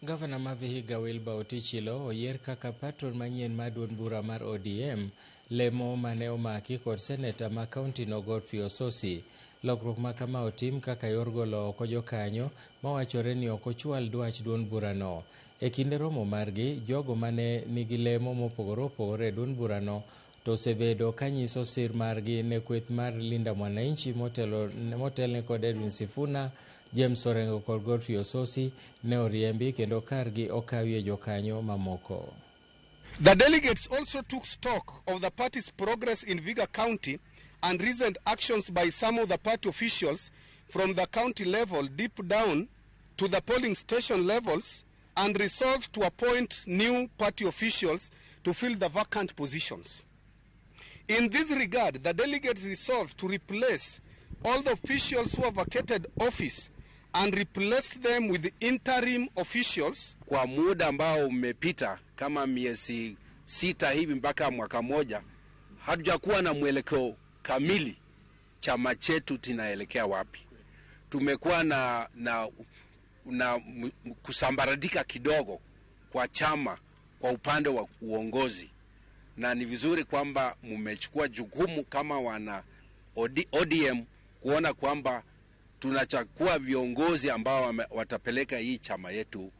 Gavana ma Vihiga Otichilo oyier kaka patron manyien mar duond bura mar ODM, lemo mane omaki kod seneta ma kaunti no Godfrey Ososi. Lokruok ma kama otim kaka yor golo oko jokanyo mawachore ni ok ochwal dwach duond bura no. E kinde romo margi, jogo mane nigi lemo mopogore opogore e duond bura no to osebedo kanyiso sir margi ne kweth mar Linda Mwananchi motelne kod Edwin Sifuna, James Orengo kod Godfrey Ososi ne oriembi kendo kargi okawie jokanyo mamoko. The delegates also took stock of the party's progress in Vihiga County and recent actions by some of the party officials from the county level deep down to the polling station levels, and resolved to appoint new party officials to fill the vacant positions. In this regard, the delegates resolved to replace all the officials who have vacated office and replace them with interim officials. Kwa muda ambao umepita kama miezi 6 hivi mpaka mwaka moja, hatujakuwa na mwelekeo kamili chama chetu tinaelekea wapi. Tumekuwa na kusambaratika kidogo kwa chama kwa upande wa uongozi, na ni vizuri kwamba mmechukua jukumu kama wana ODM kuona kwamba tunachukua viongozi ambao watapeleka hii chama yetu